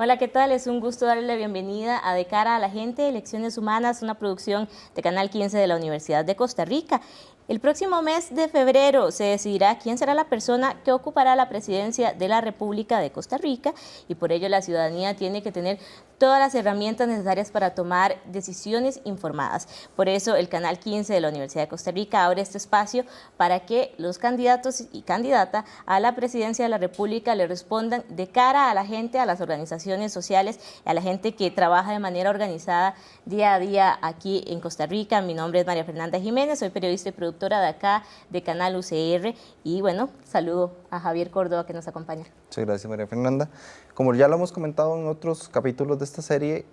Hola, ¿qué tal? Es un gusto darle la bienvenida a De Cara a la Gente, Elecciones Humanas, una producción de Canal 15 de la Universidad de Costa Rica. El próximo mes de febrero se decidirá quién será la persona que ocupará la presidencia de la República de Costa Rica y por ello la ciudadanía tiene que tener todas las herramientas necesarias para tomar decisiones informadas. Por eso el Canal 15 de la Universidad de Costa Rica abre este espacio para que los candidatos y candidata a la presidencia de la República le respondan de cara a la gente, a las organizaciones sociales, a la gente que trabaja de manera organizada día a día aquí en Costa Rica. Mi nombre es María Fernanda Jiménez, soy periodista y productora de acá, de Canal UCR, y bueno, saludo a Javier Córdoba que nos acompaña. Muchas gracias, María Fernanda. Como ya lo hemos comentado en otros capítulos de esta serie,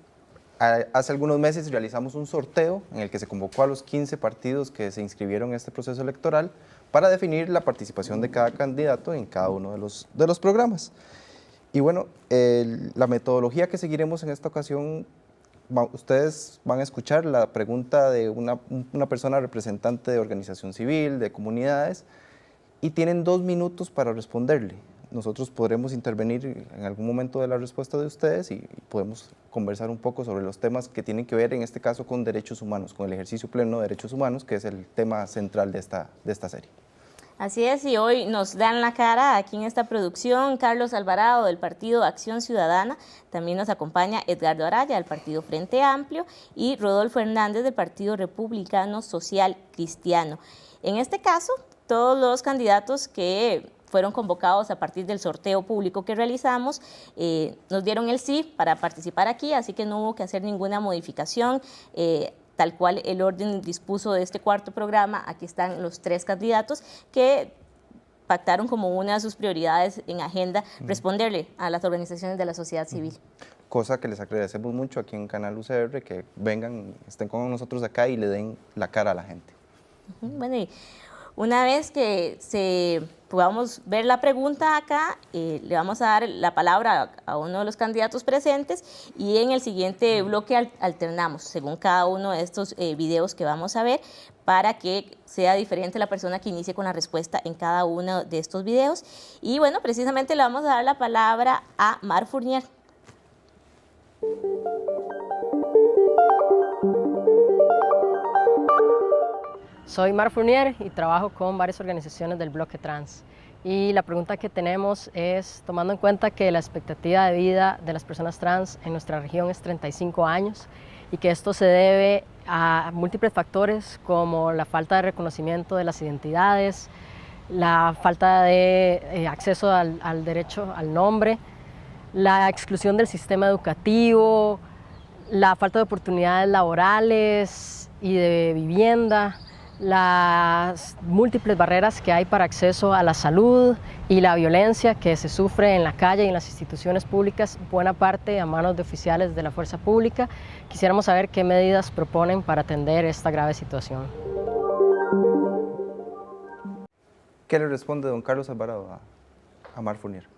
hace algunos meses realizamos un sorteo en el que se convocó a los 15 partidos que se inscribieron en este proceso electoral para definir la participación de cada candidato en cada uno de los programas. Y bueno, la metodología que seguiremos en esta ocasión, ustedes van a escuchar la pregunta de una persona representante de organización civil, de comunidades, y tienen 2 minutos para responderle. Nosotros podremos intervenir en algún momento de la respuesta de ustedes y podemos conversar un poco sobre los temas que tienen que ver, en este caso, con derechos humanos, con el ejercicio pleno de derechos humanos, que es el tema central de esta serie. Así es, y hoy nos dan la cara aquí en esta producción Carlos Alvarado del Partido Acción Ciudadana, también nos acompaña Edgardo Araya del Partido Frente Amplio y Rodolfo Hernández del Partido Republicano Social Cristiano. En este caso, todos los candidatos que fueron convocados a partir del sorteo público que realizamos, nos dieron el sí para participar aquí, así que no hubo que hacer ninguna modificación. Tal cual el orden dispuso de este cuarto programa, aquí están los 3 candidatos que pactaron como una de sus prioridades en agenda responderle a las organizaciones de la sociedad civil. Cosa que les agradecemos mucho aquí en Canal UCR, que vengan, estén con nosotros acá y le den la cara a la gente. Bueno, y una vez que podamos ver la pregunta acá, le vamos a dar la palabra a uno de los candidatos presentes y en el siguiente bloque alternamos según cada uno de estos videos que vamos a ver para que sea diferente la persona que inicie con la respuesta en cada uno de estos videos. Y bueno, precisamente le vamos a dar la palabra a Mar Fournier. Soy Mar Fournier y trabajo con varias organizaciones del bloque trans. Y la pregunta que tenemos es, tomando en cuenta que la expectativa de vida de las personas trans en nuestra región es 35 años y que esto se debe a múltiples factores como la falta de reconocimiento de las identidades, la falta de acceso al derecho al nombre, la exclusión del sistema educativo, la falta de oportunidades laborales y de vivienda, las múltiples barreras que hay para acceso a la salud y la violencia que se sufre en la calle y en las instituciones públicas, buena parte a manos de oficiales de la fuerza pública. Quisiéramos saber qué medidas proponen para atender esta grave situación. ¿Qué le responde don Carlos Alvarado a Mar Fournier?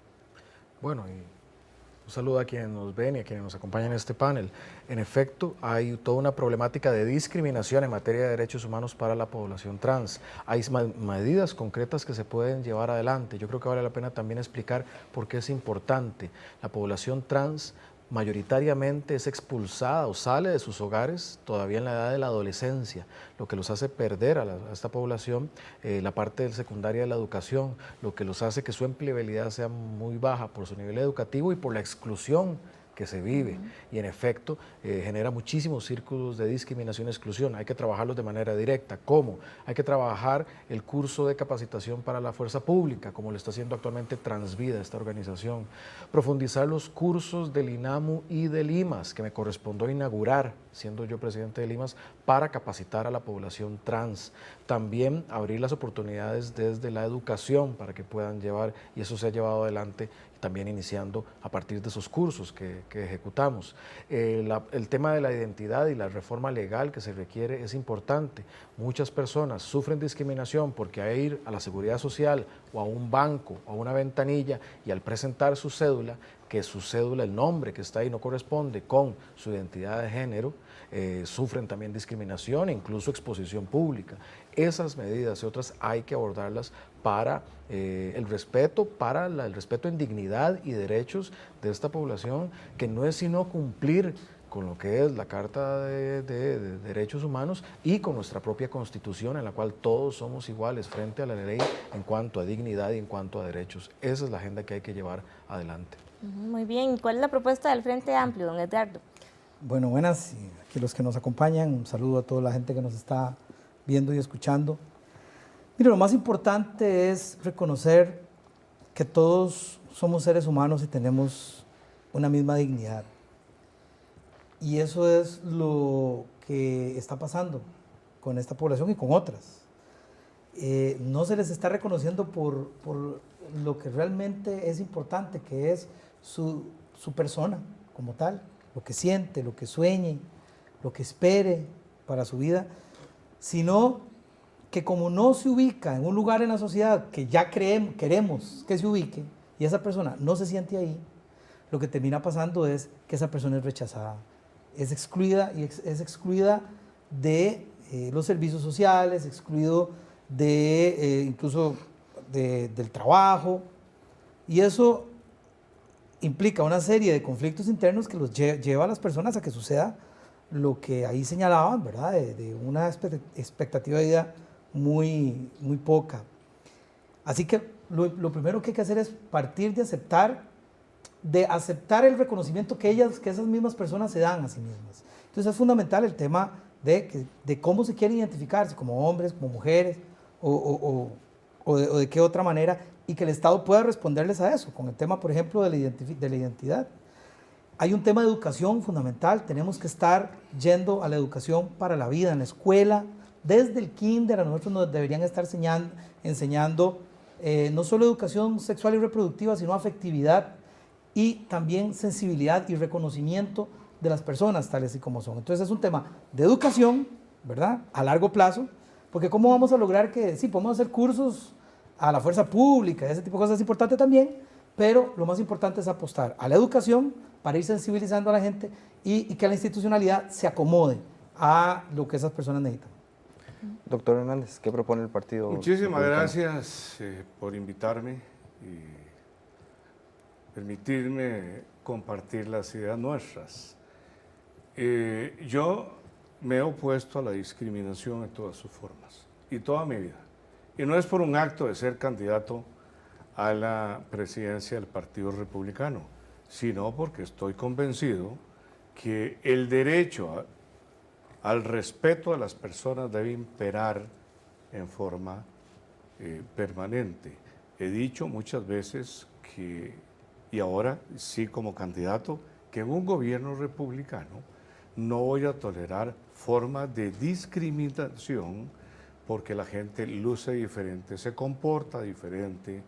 Bueno, un saludo a quienes nos ven y a quienes nos acompañan en este panel. En efecto, hay toda una problemática de discriminación en materia de derechos humanos para la población trans. Hay medidas concretas que se pueden llevar adelante. Yo creo que vale la pena también explicar por qué es importante. La población trans mayoritariamente es expulsada o sale de sus hogares todavía en la edad de la adolescencia, lo que los hace perder a esta población la parte secundaria de la educación, lo que los hace que su empleabilidad sea muy baja por su nivel educativo y por la exclusión que se vive, y en efecto genera muchísimos círculos de discriminación y exclusión. Hay que trabajarlos de manera directa. ¿Cómo? Hay que trabajar el curso de capacitación para la fuerza pública, como lo está haciendo actualmente Transvida, esta organización. Profundizar los cursos del INAMU y del IMAS, que me correspondió inaugurar, siendo yo presidente del IMAS, para capacitar a la población trans. También abrir las oportunidades desde la educación para que puedan llevar, y eso se ha llevado adelante también iniciando a partir de esos cursos que ejecutamos. El tema de la identidad y la reforma legal que se requiere es importante. Muchas personas sufren discriminación porque al ir a la seguridad social o a un banco o a una ventanilla y al presentar su cédula que su cédula, el nombre que está ahí no corresponde con su identidad de género, sufren también discriminación e incluso exposición pública. Esas medidas y otras hay que abordarlas para el respeto en dignidad y derechos de esta población, que no es sino cumplir con lo que es la Carta de Derechos Humanos y con nuestra propia Constitución, en la cual todos somos iguales frente a la ley en cuanto a dignidad y en cuanto a derechos. Esa es la agenda que hay que llevar adelante. Muy bien, ¿cuál es la propuesta del Frente Amplio, don Edgardo? Bueno, buenas, y aquí los que nos acompañan, un saludo a toda la gente que nos está viendo y escuchando. Mire, lo más importante es reconocer que todos somos seres humanos y tenemos una misma dignidad. Y eso es lo que está pasando con esta población y con otras. No se les está reconociendo por lo que realmente es importante, que es su persona como tal, lo que siente, lo que sueñe, lo que espere para su vida, sino que como no se ubica en un lugar en la sociedad que ya queremos que se ubique, y esa persona no se siente ahí, lo que termina pasando es que esa persona es rechazada, es excluida, y es excluida de los servicios sociales, excluido de incluso del trabajo, y eso implica una serie de conflictos internos que los lleva a las personas a que suceda lo que ahí señalaban, ¿verdad? De una expectativa de vida muy poca. Así que lo primero que hay que hacer es partir de aceptar el reconocimiento que esas mismas personas se dan a sí mismas. Entonces es fundamental el tema de cómo se quieren identificarse, como hombres, como mujeres, o de qué otra manera, y que el Estado pueda responderles a eso, con el tema, por ejemplo, de la identidad. Hay un tema de educación fundamental, tenemos que estar yendo a la educación para la vida, en la escuela, desde el kinder a nosotros nos deberían estar enseñando no solo educación sexual y reproductiva, sino afectividad y también sensibilidad y reconocimiento de las personas tales y como son. Entonces es un tema de educación, ¿verdad?, a largo plazo, porque ¿cómo vamos a lograr que, sí, podemos hacer cursos a la fuerza pública, ese tipo de cosas es importante también, pero lo más importante es apostar a la educación para ir sensibilizando a la gente y que la institucionalidad se acomode a lo que esas personas necesitan. Doctor Hernández, ¿qué propone el partido? Muchísimas gracias por invitarme y permitirme compartir las ideas nuestras. Yo me he opuesto a la discriminación en todas sus formas y toda mi vida. Y no es por un acto de ser candidato a la presidencia del Partido Republicano, sino porque estoy convencido que el derecho al respeto de las personas debe imperar en forma permanente. He dicho muchas veces que, y ahora sí como candidato, que en un gobierno republicano no voy a tolerar formas de discriminación porque la gente luce diferente, se comporta diferente,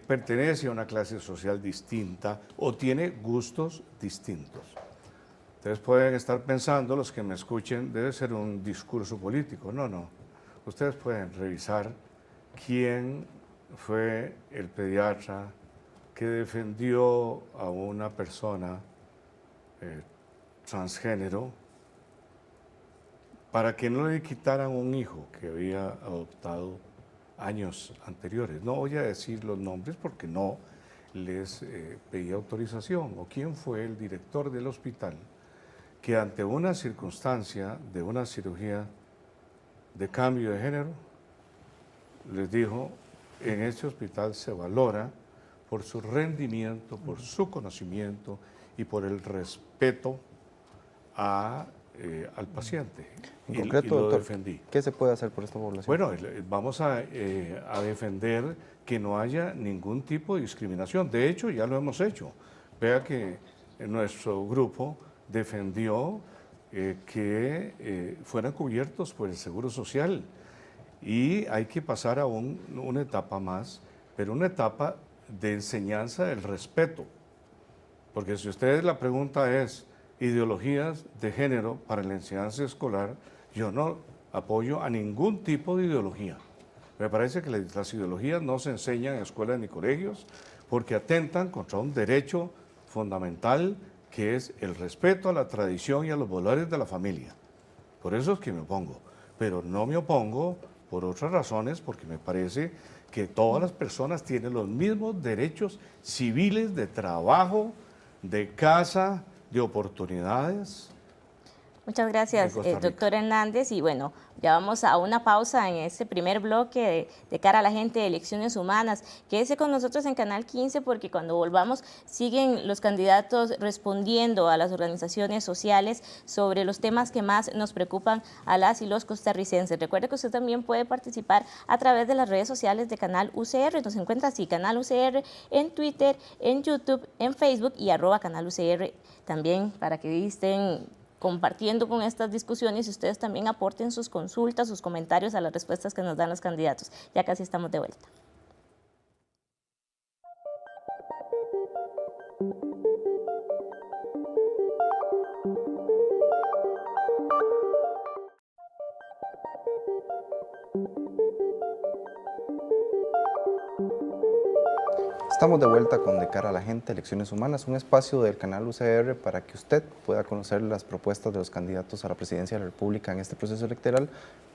pertenece a una clase social distinta o tiene gustos distintos. Ustedes pueden estar pensando, los que me escuchen, debe ser un discurso político. No, no. Ustedes pueden revisar quién fue el pediatra que defendió a una persona transgénero para que no le quitaran un hijo que había adoptado años anteriores. No voy a decir los nombres porque no les pedí autorización. O quién fue el director del hospital que ante una circunstancia de una cirugía de cambio de género les dijo: en este hospital se valora por su rendimiento, por su conocimiento y por el respeto al paciente. En concreto, y lo doctor, defendí. ¿Qué se puede hacer por esta población? Bueno, vamos a defender que no haya ningún tipo de discriminación. De hecho, ya lo hemos hecho. Vea que nuestro grupo defendió que fueran cubiertos por el Seguro Social. Y hay que pasar a una etapa más, pero una etapa de enseñanza del respeto. Porque si ustedes la pregunta es ideologías de género para la enseñanza escolar, yo no apoyo a ningún tipo de ideología. Me parece que las ideologías no se enseñan en escuelas ni colegios porque atentan contra un derecho fundamental, que es el respeto a la tradición y a los valores de la familia. Por eso es que me opongo, pero no me opongo por otras razones, porque me parece que todas las personas tienen los mismos derechos civiles de trabajo, de casa, de oportunidades. Muchas gracias, doctor Hernández. Y bueno, ya vamos a una pausa en este primer bloque de cara a la gente de Elecciones Humanas. Quédese con nosotros en Canal 15 porque cuando volvamos siguen los candidatos respondiendo a las organizaciones sociales sobre los temas que más nos preocupan a las y los costarricenses. Recuerde que usted también puede participar a través de las redes sociales de Canal UCR. Nos encuentra así, Canal UCR en Twitter, en YouTube, en Facebook y @Canal UCR también para que estén compartiendo con estas discusiones y ustedes también aporten sus consultas, sus comentarios a las respuestas que nos dan los candidatos. Ya casi estamos de vuelta. Estamos de vuelta con De cara a la gente, Elecciones Humanas, un espacio del canal UCR para que usted pueda conocer las propuestas de los candidatos a la presidencia de la República en este proceso electoral,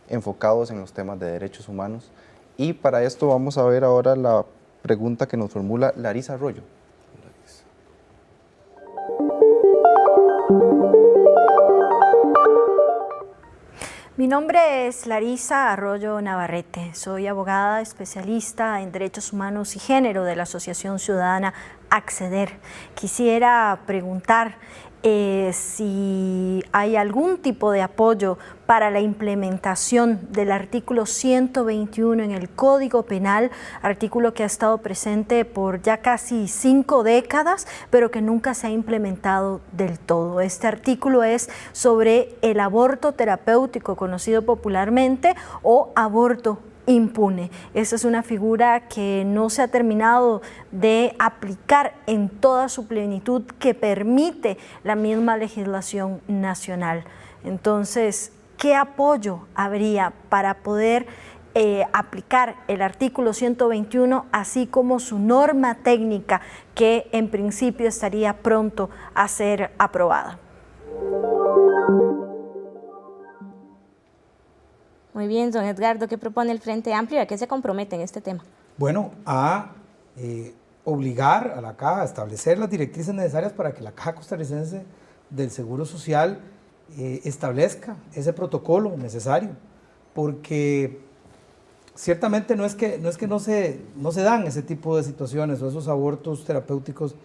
enfocados en los temas de derechos humanos. Y para esto vamos a ver ahora la pregunta que nos formula Larisa Arroyo. Mi nombre es Larisa Arroyo Navarrete, soy abogada especialista en derechos humanos y género de la Asociación Ciudadana Acceder. Quisiera preguntar si hay algún tipo de apoyo para la implementación del artículo 121 en el Código Penal, artículo que ha estado presente por ya casi 5 décadas, pero que nunca se ha implementado del todo. Este artículo es sobre el aborto terapéutico, conocido popularmente, o aborto impune. Esa es una figura que no se ha terminado de aplicar en toda su plenitud que permite la misma legislación nacional. Entonces, ¿qué apoyo habría para poder aplicar el artículo 121, así como su norma técnica que en principio estaría pronto a ser aprobada? Muy bien, don Edgardo, ¿qué propone el Frente Amplio y a qué se compromete en este tema? Bueno, a obligar a la Caja a establecer las directrices necesarias para que la Caja Costarricense del Seguro Social establezca ese protocolo necesario, porque ciertamente no es que no se dan ese tipo de situaciones o esos abortos terapéuticos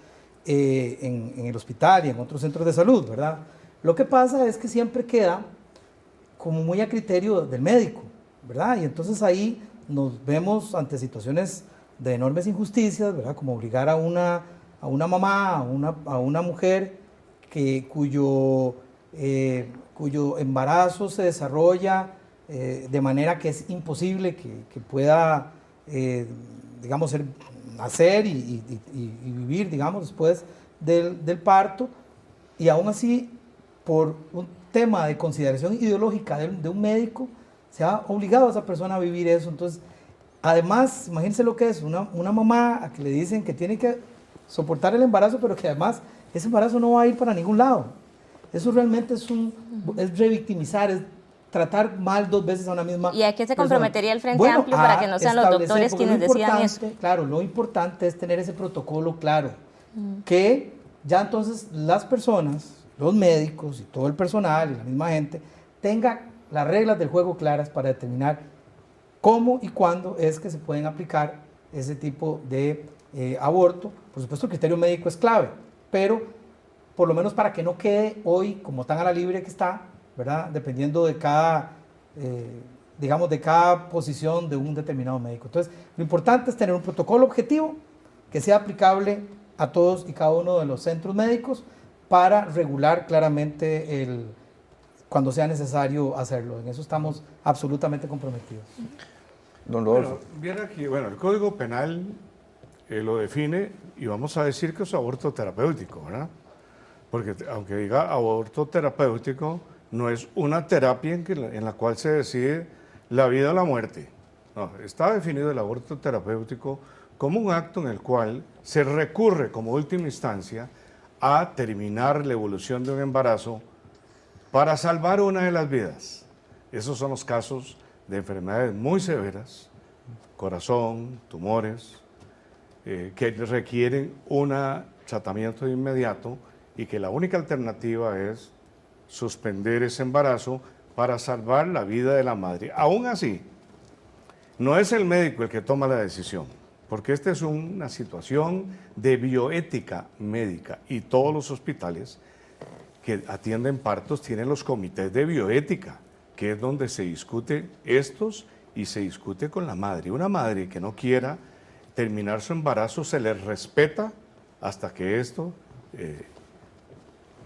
en el hospital y en otros centros de salud, ¿verdad? Lo que pasa es que siempre queda como muy a criterio del médico, ¿verdad? Y entonces ahí nos vemos ante situaciones de enormes injusticias, ¿verdad? Como obligar a una mamá, a una mujer cuyo embarazo se desarrolla de manera que es imposible que pueda, digamos, nacer y vivir, digamos, después del parto, y aún así, por un tema de consideración ideológica de un médico, se ha obligado a esa persona a vivir eso. Entonces, además, imagínense lo que es una mamá a que le dicen que tiene que soportar el embarazo, pero que además ese embarazo no va a ir para ningún lado. Eso realmente es revictimizar, es tratar mal 2 veces a una misma persona. ¿Y a qué se comprometería el Frente Amplio para que no sean los doctores quienes decidan eso? Claro, lo importante es tener ese protocolo claro, que ya entonces las personas, los médicos y todo el personal y la misma gente tenga las reglas del juego claras para determinar cómo y cuándo es que se pueden aplicar ese tipo de aborto. Por supuesto, el criterio médico es clave, pero por lo menos para que no quede hoy como tan a la libre que está, ¿verdad? Dependiendo de cada, digamos, de cada posición de un determinado médico. Entonces, lo importante es tener un protocolo objetivo que sea aplicable a todos y cada uno de los centros médicos para regular claramente cuando sea necesario hacerlo. En eso estamos absolutamente comprometidos. Don Rodolfo. Bien aquí, el Código Penal lo define y vamos a decir que es aborto terapéutico, ¿verdad? Porque aunque diga aborto terapéutico, no es una terapia en la cual se decide la vida o la muerte. No, está definido el aborto terapéutico como un acto en el cual se recurre como última instancia a terminar la evolución de un embarazo para salvar una de las vidas. Esos son los casos de enfermedades muy severas, corazón, tumores, que requieren un tratamiento inmediato y que la única alternativa es suspender ese embarazo para salvar la vida de la madre. Aún así, no es el médico el que toma la decisión, porque esta es una situación de bioética médica y todos los hospitales que atienden partos tienen los comités de bioética, que es donde se discute estos y se discute con la madre. Una madre que no quiera terminar su embarazo se le respeta hasta que esto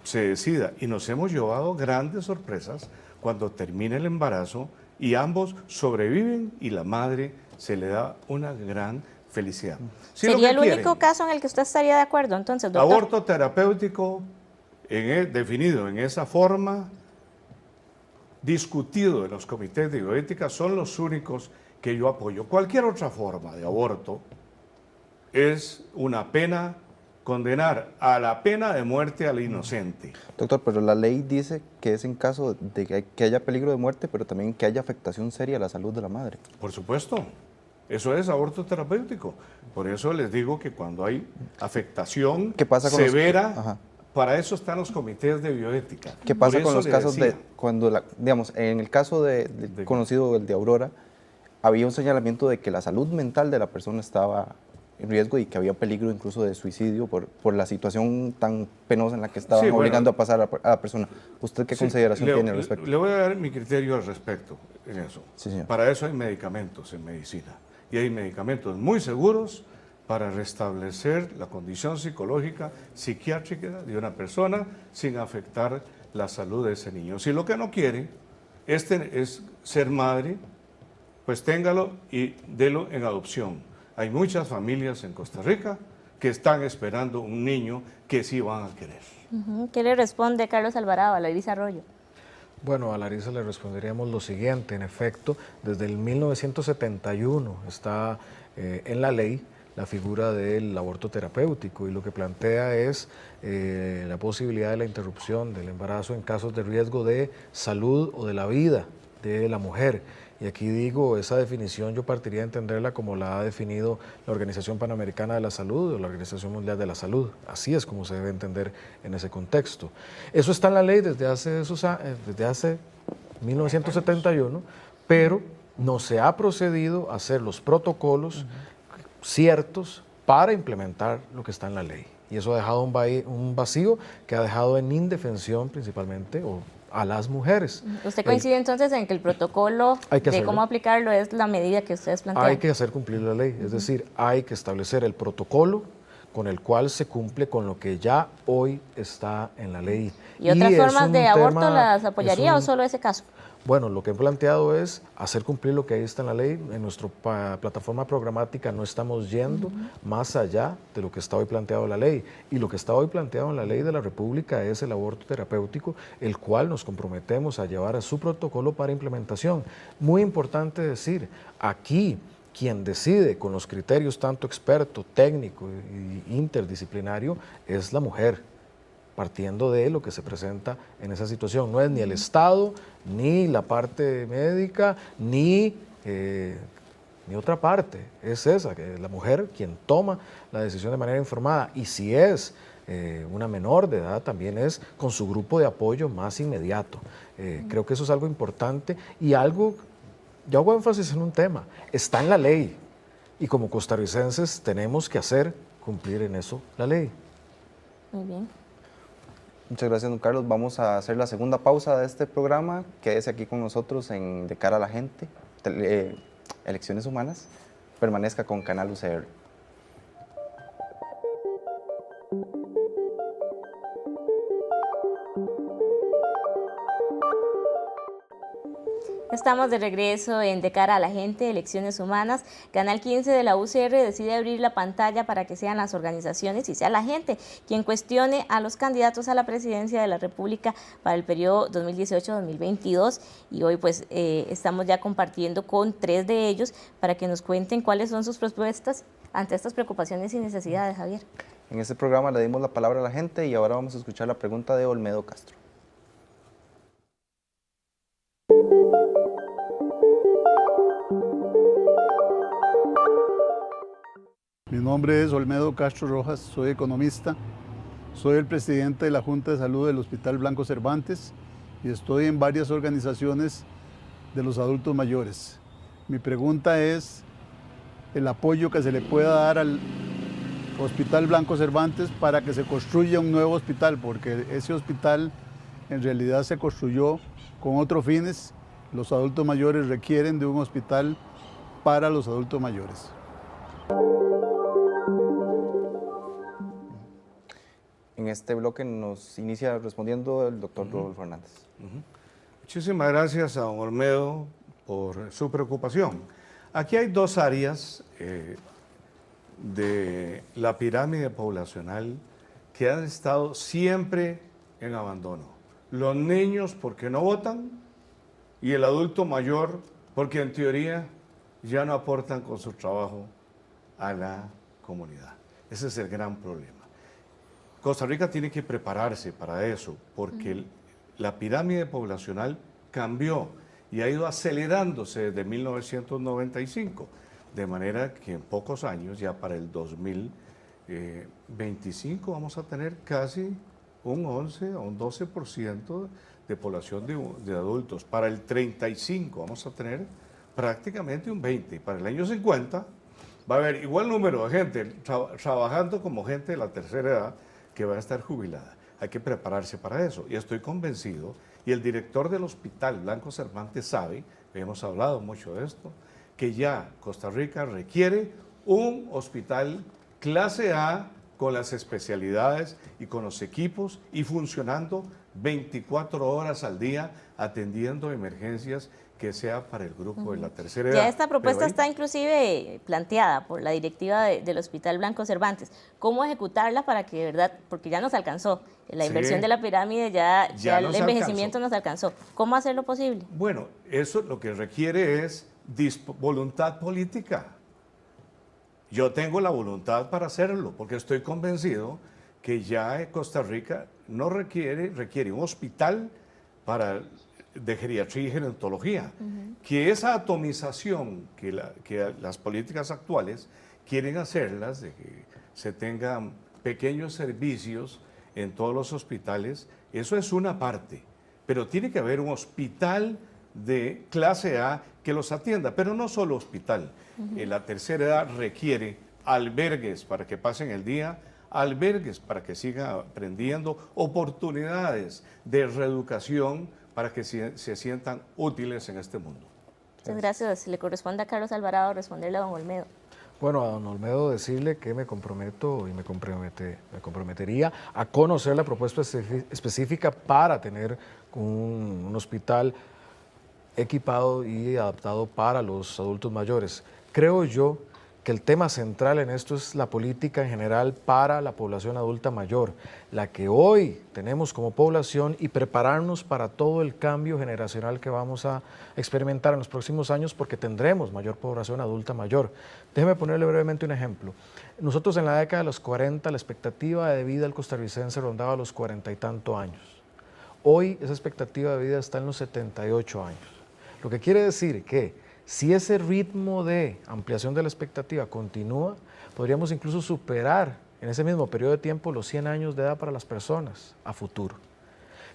se decida. Y nos hemos llevado grandes sorpresas cuando termina el embarazo y ambos sobreviven y la madre se le da una gran felicidad. Si ¿Sería el único caso en el que usted estaría de acuerdo entonces, doctor? Aborto terapéutico definido en esa forma, discutido en los comités de bioética, son los únicos que yo apoyo. Cualquier otra forma de aborto es una pena, condenar a la pena de muerte al inocente. Doctor, pero la ley dice que es en caso de que haya peligro de muerte, pero también que haya afectación seria a la salud de la madre. Por supuesto, eso es aborto terapéutico. Por eso les digo que cuando hay afectación severa, para eso están los comités de bioética. ¿Qué pasa con los casos de cuando, digamos, en el caso conocido, el de Aurora, había un señalamiento de que la salud mental de la persona estaba en riesgo y que había peligro incluso de suicidio por la situación tan penosa en la que estaban obligando a pasar a la persona? ¿Usted qué consideración tiene al respecto? Le voy a dar mi criterio al respecto en eso. Sí, señor. Para eso hay medicamentos en medicina y hay medicamentos muy seguros para restablecer la condición psicológica, psiquiátrica de una persona sin afectar la salud de ese niño. Si lo que no quiere es ser madre, pues téngalo y délo en adopción. Hay muchas familias en Costa Rica que están esperando un niño que sí van a querer. ¿Qué le responde Carlos Alvarado a Larisa Arroyo? Bueno, a Larisa le responderíamos lo siguiente. En efecto, desde el 1971 está en la ley la figura del aborto terapéutico y lo que plantea es la posibilidad de la interrupción del embarazo en casos de riesgo de salud o de la vida de la mujer. Y aquí digo, esa definición yo partiría de entenderla como la ha definido la Organización Panamericana de la Salud o la Organización Mundial de la Salud. Así es como se debe entender en ese contexto. Eso está en la ley desde hace 1971, pero no se ha procedido a hacer los protocolos ciertos para implementar lo que está en la ley. Y eso ha dejado un vacío que ha dejado en indefensión principalmente a las mujeres. ¿Usted coincide entonces en que el protocolo de cómo aplicarlo es la medida que ustedes plantean? Hay que hacer cumplir la ley, es decir, hay que establecer el protocolo con el cual se cumple con lo que ya hoy está en la ley. ¿Y otras formas de aborto las apoyaría o solo ese caso? Bueno, lo que he planteado es hacer cumplir lo que ahí está en la ley. En nuestra plataforma programática no estamos yendo más allá de lo que está hoy planteado en la ley. Y lo que está hoy planteado en la ley de la República es el aborto terapéutico, el cual nos comprometemos a llevar a su protocolo para implementación. Muy importante decir, aquí quien decide con los criterios tanto experto, técnico e interdisciplinario es la mujer, partiendo de lo que se presenta en esa situación. No es ni el Estado, ni la parte médica, ni otra parte. Es esa, que es la mujer quien toma la decisión de manera informada. Y si es una menor de edad, también es con su grupo de apoyo más inmediato. Creo que eso es algo importante y algo, yo hago énfasis en un tema, está en la ley. Y como costarricenses tenemos que hacer cumplir en eso la ley. Muy bien. Muchas gracias, don Carlos. Vamos a hacer la segunda pausa de este programa. Quédese aquí con nosotros en De Cara a la Gente, Elecciones Humanas. Permanezca con Canal UCR. Estamos de regreso en De Cara a la Gente, Elecciones Humanas. Canal 15 de la UCR decide abrir la pantalla para que sean las organizaciones y sea la gente quien cuestione a los candidatos a la presidencia de la República para el periodo 2018-2022. Y hoy pues estamos ya compartiendo con 3 de ellos para que nos cuenten cuáles son sus propuestas ante estas preocupaciones y necesidades, Javier. En este programa le dimos la palabra a la gente y ahora vamos a escuchar la pregunta de Olmedo Castro. Mi nombre es Olmedo Castro Rojas, soy economista, soy el presidente de la Junta de Salud del Hospital Blanco Cervantes y estoy en varias organizaciones de los adultos mayores. Mi pregunta es el apoyo que se le pueda dar al Hospital Blanco Cervantes para que se construya un nuevo hospital, porque ese hospital en realidad se construyó con otros fines. Los adultos mayores requieren de un hospital para los adultos mayores. En este bloque nos inicia respondiendo el doctor Rodolfo Hernández. Muchísimas gracias a don Olmedo por su preocupación. Aquí hay dos áreas de la pirámide poblacional que han estado siempre en abandono. Los niños porque no votan y el adulto mayor porque en teoría ya no aportan con su trabajo a la comunidad. Ese es el gran problema. Costa Rica tiene que prepararse para eso, porque la pirámide poblacional cambió y ha ido acelerándose desde 1995, de manera que en pocos años, ya para el 2025, vamos a tener casi un 11 o un 12% de población de adultos. Para el 35 vamos a tener prácticamente un 20%. Para el año 50 va a haber igual número de gente trabajando como gente de la tercera edad que va a estar jubilada. Hay que prepararse para eso. Y estoy convencido, y el director del Hospital Blanco Cervantes sabe, hemos hablado mucho de esto, que ya Costa Rica requiere un hospital clase A con las especialidades y con los equipos y funcionando 24 horas al día atendiendo emergencias que sea para el grupo de la tercera edad. Ya esta propuesta está inclusive planteada por la directiva del Hospital Blanco Cervantes. ¿Cómo ejecutarla para que de verdad, porque ya nos alcanzó, la inversión de la pirámide, ya el envejecimiento nos alcanzó? ¿Cómo hacerlo posible? Bueno, eso lo que requiere es voluntad política. Yo tengo la voluntad para hacerlo, porque estoy convencido que ya Costa Rica no requiere un hospital de geriatría y gerontología, que esa atomización que las políticas actuales quieren hacerlas, de que se tengan pequeños servicios en todos los hospitales, eso es una parte, pero tiene que haber un hospital de clase A que los atienda, pero no solo hospital. La tercera edad requiere albergues para que pasen el día, albergues para que sigan aprendiendo, oportunidades de reeducación para que se sientan útiles en este mundo. Muchas gracias. Le corresponde a Carlos Alvarado responderle a don Olmedo. Bueno, a don Olmedo decirle que me comprometo y me comprometería a conocer la propuesta específica para tener un hospital equipado y adaptado para los adultos mayores. Creo yo que el tema central en esto es la política en general para la población adulta mayor, la que hoy tenemos como población, y prepararnos para todo el cambio generacional que vamos a experimentar en los próximos años, porque tendremos mayor población adulta mayor. Déjeme ponerle brevemente un ejemplo. Nosotros en la década de los 40 la expectativa de vida del costarricense rondaba los 40 y tantos años. Hoy esa expectativa de vida está en los 78 años. Lo que quiere decir que si ese ritmo de ampliación de la expectativa continúa, podríamos incluso superar en ese mismo periodo de tiempo los 100 años de edad para las personas a futuro.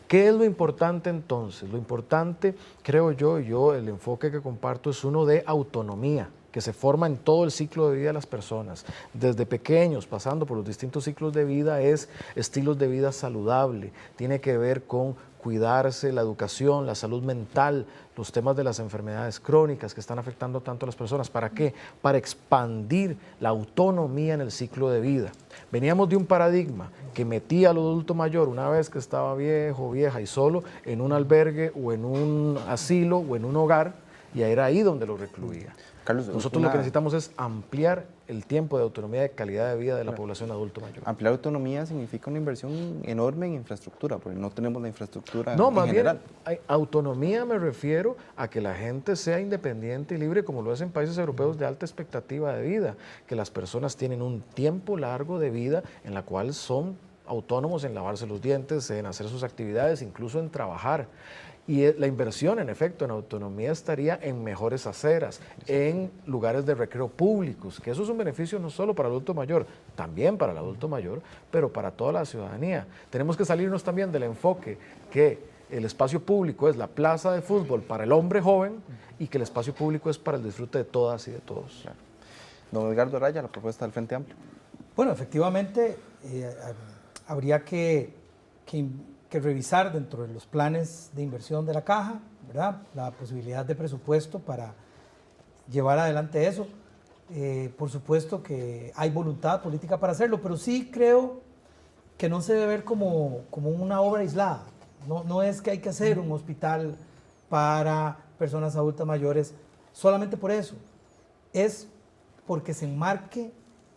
¿Qué es lo importante entonces? Lo importante, creo yo, el enfoque que comparto es uno de autonomía, que se forma en todo el ciclo de vida de las personas, desde pequeños, pasando por los distintos ciclos de vida, es estilos de vida saludable, tiene que ver con cuidarse, la educación, la salud mental, los temas de las enfermedades crónicas que están afectando tanto a las personas. ¿Para qué? Para expandir la autonomía en el ciclo de vida. Veníamos de un paradigma que metía al adulto mayor, una vez que estaba viejo, vieja y solo, en un albergue o en un asilo o en un hogar, y era ahí donde lo recluía. Carlos, Nosotros lo que necesitamos es ampliar el tiempo de autonomía de calidad de vida de la población adulto mayor. Ampliar autonomía significa una inversión enorme en infraestructura, porque no tenemos la infraestructura No, en más general. bien, autonomía me refiero a que la gente sea independiente y libre, como lo es en países europeos de alta expectativa de vida, que las personas tienen un tiempo largo de vida en la cual son autónomos en lavarse los dientes, en hacer sus actividades, incluso en trabajar. Y la inversión, en efecto, en autonomía estaría en mejores aceras, en lugares de recreo públicos, que eso es un beneficio no solo para el adulto mayor, también para el adulto mayor, pero para toda la ciudadanía. Tenemos que salirnos también del enfoque que el espacio público es la plaza de fútbol para el hombre joven y que el espacio público es para el disfrute de todas y de todos. Claro. Don Edgardo Araya, la propuesta del Frente Amplio. Bueno, efectivamente, habría que revisar dentro de los planes de inversión de la Caja, ¿verdad?, la posibilidad de presupuesto para llevar adelante eso. Por supuesto que hay voluntad política para hacerlo, pero sí creo que no se debe ver como una obra aislada. No es que hay que hacer un hospital para personas adultas mayores solamente por eso. Es porque se enmarque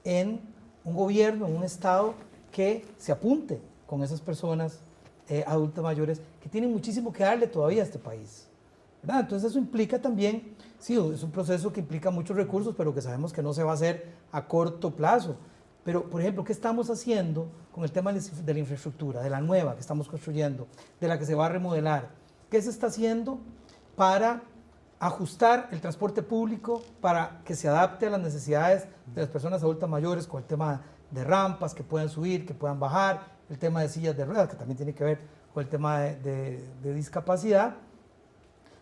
en un gobierno, en un Estado que se apunte con esas personas adultas mayores que tienen muchísimo que darle todavía a este país, ¿verdad? Entonces eso implica también, sí, es un proceso que implica muchos recursos, pero que sabemos que no se va a hacer a corto plazo. Pero, por ejemplo, ¿qué estamos haciendo con el tema de la infraestructura, de la nueva que estamos construyendo, de la que se va a remodelar? ¿Qué se está haciendo para ajustar el transporte público para que se adapte a las necesidades de las personas adultas mayores, con el tema de rampas que puedan subir, que puedan bajar, el tema de sillas de ruedas, que también tiene que ver con el tema de discapacidad?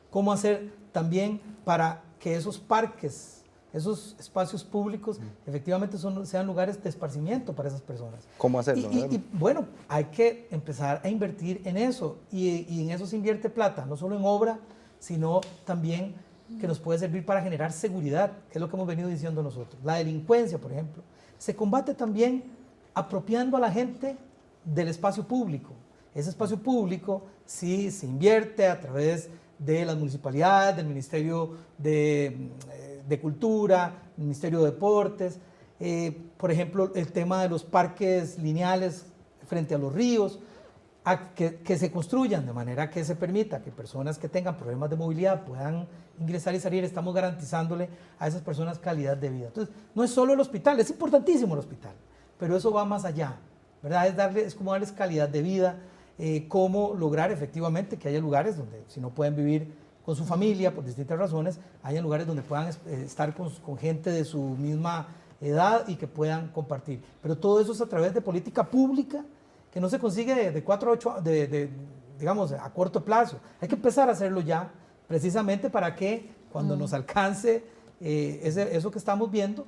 ¿Cómo hacer también para que esos parques, esos espacios públicos, efectivamente sean lugares de esparcimiento para esas personas? ¿Cómo hacerlo? Y bueno, hay que empezar a invertir en eso, y en eso se invierte plata, no solo en obra, sino también que nos puede servir para generar seguridad, que es lo que hemos venido diciendo nosotros. La delincuencia, por ejemplo, se combate también apropiando a la gente del espacio público. Ese espacio público sí se invierte a través de las municipalidades, del Ministerio de Cultura, del Ministerio de Deportes, por ejemplo, el tema de los parques lineales frente a los ríos, que se construyan de manera que se permita que personas que tengan problemas de movilidad puedan ingresar y salir. Estamos garantizándole a esas personas calidad de vida. Entonces, no es solo el hospital, es importantísimo el hospital, pero eso va más allá, ¿verdad? Es como darles calidad de vida, cómo lograr efectivamente que haya lugares donde, si no pueden vivir con su familia por distintas razones, haya lugares donde puedan estar con gente de su misma edad y que puedan compartir. Pero todo eso es a través de política pública que no se consigue de 4 a 8, digamos, a corto plazo. Hay que empezar a hacerlo ya, precisamente para que cuando nos alcance eso que estamos viendo,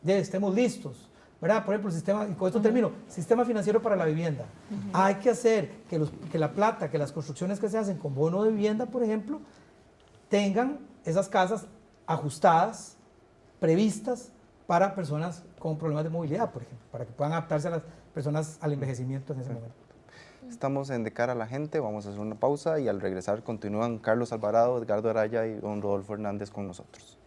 ya estemos listos, ¿verdad? Por ejemplo, el sistema, y con esto termino, sistema financiero para la vivienda. Hay que hacer que la plata, que las construcciones que se hacen con bono de vivienda, por ejemplo, tengan esas casas ajustadas, previstas para personas con problemas de movilidad, por ejemplo, para que puedan adaptarse a las personas al envejecimiento en ese momento. Estamos en De Cara a la Gente, vamos a hacer una pausa y al regresar continúan Carlos Alvarado, Edgardo Araya y don Rodolfo Hernández con nosotros.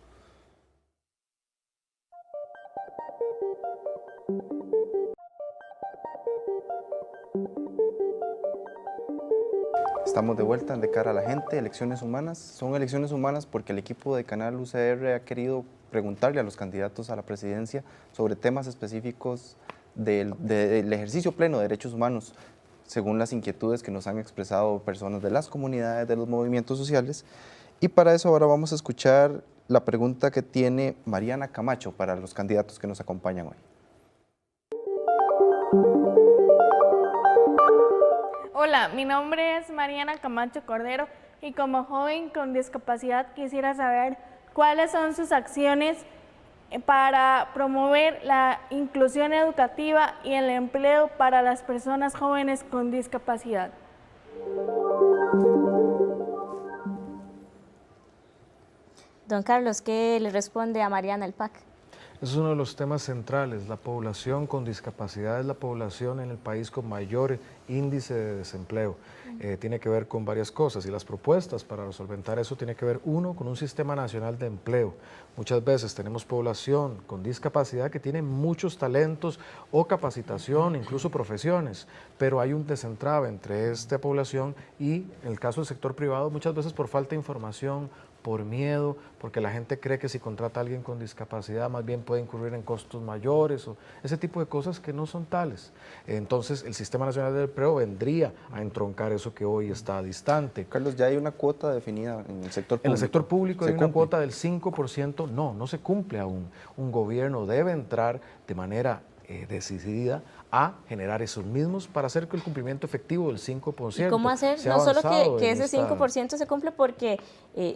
Estamos de vuelta en De Cara a la Gente, elecciones humanas. Son elecciones humanas porque el equipo de Canal UCR ha querido preguntarle a los candidatos a la presidencia sobre temas específicos del ejercicio pleno de derechos humanos, según las inquietudes que nos han expresado personas de las comunidades, de los movimientos sociales. Y para eso ahora vamos a escuchar la pregunta que tiene Mariana Camacho para los candidatos que nos acompañan hoy. Hola, mi nombre es Mariana Camacho Cordero y como joven con discapacidad quisiera saber cuáles son sus acciones para promover la inclusión educativa y el empleo para las personas jóvenes con discapacidad. Don Carlos, ¿qué le responde a Mariana el PAC? Es uno de los temas centrales. La población con discapacidad es la población en el país con mayor índice de desempleo. Tiene que ver con varias cosas y las propuestas para solventar eso tiene que ver, uno, con un sistema nacional de empleo. Muchas veces tenemos población con discapacidad que tiene muchos talentos o capacitación, incluso profesiones, pero hay un desentrave entre esta población y, en el caso del sector privado, muchas veces por falta de información, por miedo, porque la gente cree que si contrata a alguien con discapacidad más bien puede incurrir en costos mayores o ese tipo de cosas que no son tales. Entonces el Sistema Nacional de Empleo vendría a entroncar eso que hoy está distante. Carlos, ¿ya hay una cuota definida en el sector público? En el sector público hay una cuota del 5%, no se cumple aún. Un gobierno debe entrar de manera decidida a generar esos mismos para hacer que el cumplimiento efectivo del 5%. ¿Y cómo hacer? No solo que ese 5% se cumple porque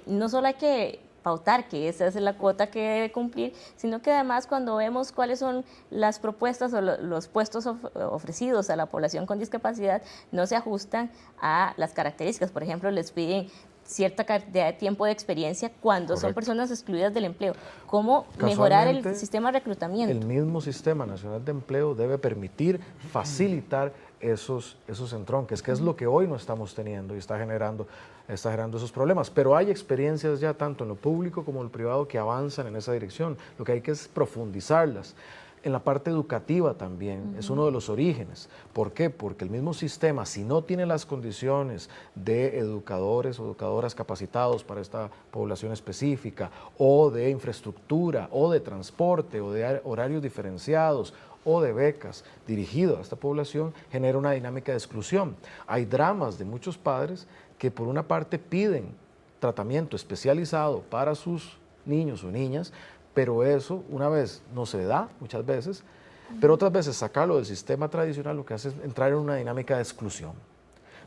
no solo hay que pautar que esa es la cuota que debe cumplir, sino que además cuando vemos cuáles son las propuestas o los puestos ofrecidos a la población con discapacidad, no se ajustan a las características. Por ejemplo, les piden cierta cantidad de tiempo de experiencia cuando son personas excluidas del empleo. ¿Cómo mejorar el sistema de reclutamiento? El mismo Sistema Nacional de Empleo debe permitir facilitar esos entronques, que es lo que hoy no estamos teniendo y está generando esos problemas. Pero hay experiencias ya tanto en lo público como en lo privado que avanzan en esa dirección. Lo que hay que es profundizarlas. En la parte educativa también, es uno de los orígenes. ¿Por qué? Porque el mismo sistema, si no tiene las condiciones de educadores o educadoras capacitados para esta población específica, o de infraestructura, o de transporte, o de horarios diferenciados, o de becas dirigido a esta población, genera una dinámica de exclusión. Hay dramas de muchos padres que por una parte piden tratamiento especializado para sus niños o niñas, pero eso una vez no se da muchas veces, pero otras veces sacarlo del sistema tradicional lo que hace es entrar en una dinámica de exclusión.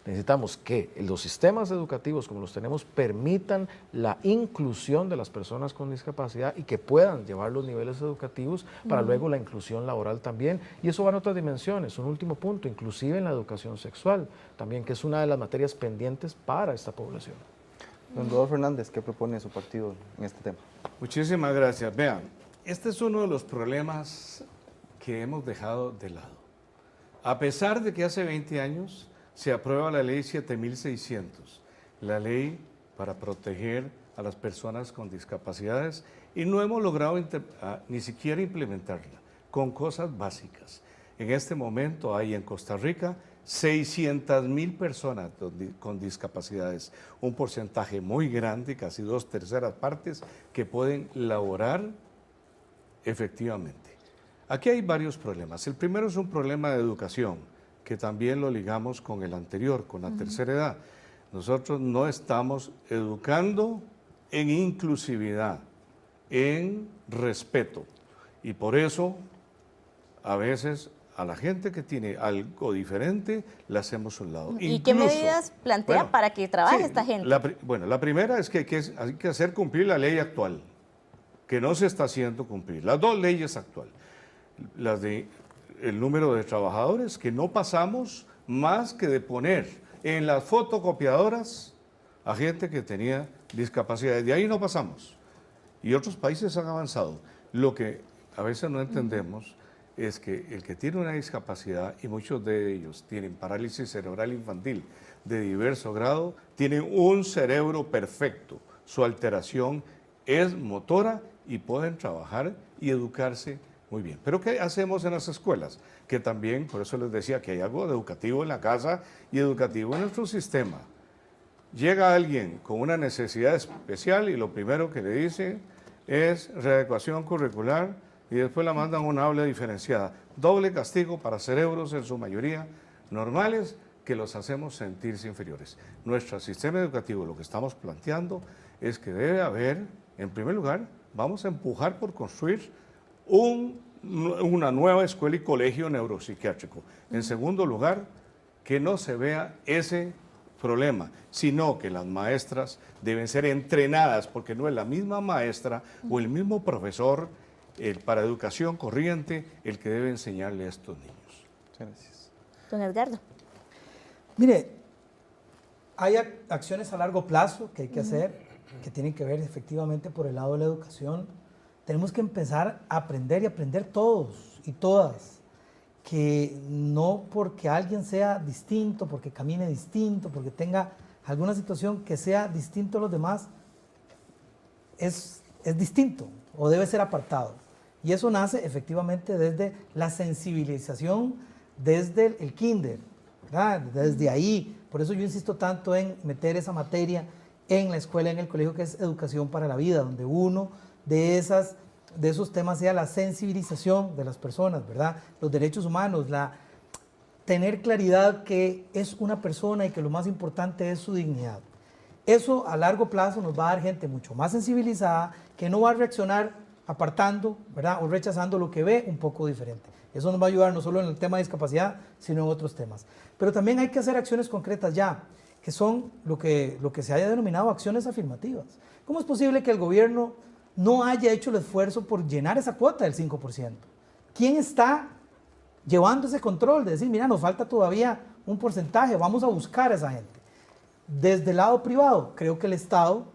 Necesitamos que los sistemas educativos como los tenemos permitan la inclusión de las personas con discapacidad y que puedan llevar los niveles educativos para luego la inclusión laboral también, y eso va en otras dimensiones. Un último punto, inclusive en la educación sexual también, que es una de las materias pendientes para esta población. Don Rodolfo Hernández, ¿qué propone su partido en este tema? Muchísimas gracias. Vean, este es uno de los problemas que hemos dejado de lado. A pesar de que hace 20 años se aprueba la ley 7600, la ley para proteger a las personas con discapacidades, y no hemos logrado ni siquiera implementarla con cosas básicas. En este momento hay en Costa Rica 600,000 personas con discapacidades, un porcentaje muy grande, casi 2/3 partes, que pueden laborar efectivamente. Aquí hay varios problemas. El primero es un problema de educación, que también lo ligamos con el anterior, con la tercera edad. Nosotros no estamos educando en inclusividad, en respeto, y por eso a veces a la gente que tiene algo diferente le hacemos un lado. ¿Y qué medidas plantea para que trabaje esta gente? La primera es que hay que hacer cumplir la ley actual, que no se está haciendo cumplir. Las dos leyes actuales, las de el número de trabajadores, que no pasamos más que de poner en las fotocopiadoras a gente que tenía discapacidades. De ahí no pasamos. Y otros países han avanzado. Lo que a veces no entendemos es que el que tiene una discapacidad, y muchos de ellos tienen parálisis cerebral infantil de diverso grado, tienen un cerebro perfecto. Su alteración es motora y pueden trabajar y educarse muy bien. Pero ¿qué hacemos en las escuelas? Que también, por eso les decía que hay algo de educativo en la casa y educativo en nuestro sistema. Llega alguien con una necesidad especial y lo primero que le dice es readecuación curricular, y después la mandan a una aula diferenciada. Doble castigo para cerebros, en su mayoría normales, que los hacemos sentirse inferiores. Nuestro sistema educativo, lo que estamos planteando es que debe haber, en primer lugar, vamos a empujar por construir una nueva escuela y colegio neuropsiquiátrico. En segundo lugar, que no se vea ese problema, sino que las maestras deben ser entrenadas, porque no es la misma maestra o el mismo profesor para educación corriente el que debe enseñarle a estos niños. Gracias. Don Edgardo. Mire, hay acciones a largo plazo que hay que hacer, que tienen que ver efectivamente por el lado de la educación. tenemos que empezar a aprender y aprender todos y todas, que no porque alguien sea distinto, porque camine distinto, porque tenga alguna situación que sea distinto a los demás, es distinto o debe ser apartado. Y eso nace efectivamente desde la sensibilización, desde el kinder, ¿verdad? Desde ahí. Por eso yo insisto tanto en meter esa materia en la escuela, en el colegio, que es educación para la vida, donde uno de esos temas sea la sensibilización de las personas, ¿verdad? Los derechos humanos, tener claridad que es una persona y que lo más importante es su dignidad. Eso a largo plazo nos va a dar gente mucho más sensibilizada, que no va a reaccionar apartando, ¿verdad? O rechazando lo que ve un poco diferente. Eso nos va a ayudar no solo en el tema de discapacidad, sino en otros temas. Pero también hay que hacer acciones concretas ya, que son lo que se haya denominado acciones afirmativas. ¿Cómo es posible que el gobierno no haya hecho el esfuerzo por llenar esa cuota del 5%? ¿Quién está llevando ese control de decir, mira, nos falta todavía un porcentaje, vamos a buscar a esa gente? Desde el lado privado, creo que el Estado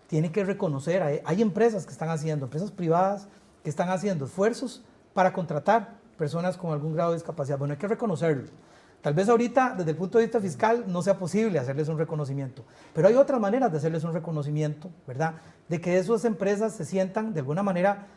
tiene que reconocer, hay empresas que están haciendo, empresas privadas que están haciendo esfuerzos para contratar personas con algún grado de discapacidad. Bueno, hay que reconocerlo. Tal vez ahorita, desde el punto de vista fiscal, no sea posible hacerles un reconocimiento, pero hay otras maneras de hacerles un reconocimiento, ¿verdad? De que esas empresas se sientan de alguna manera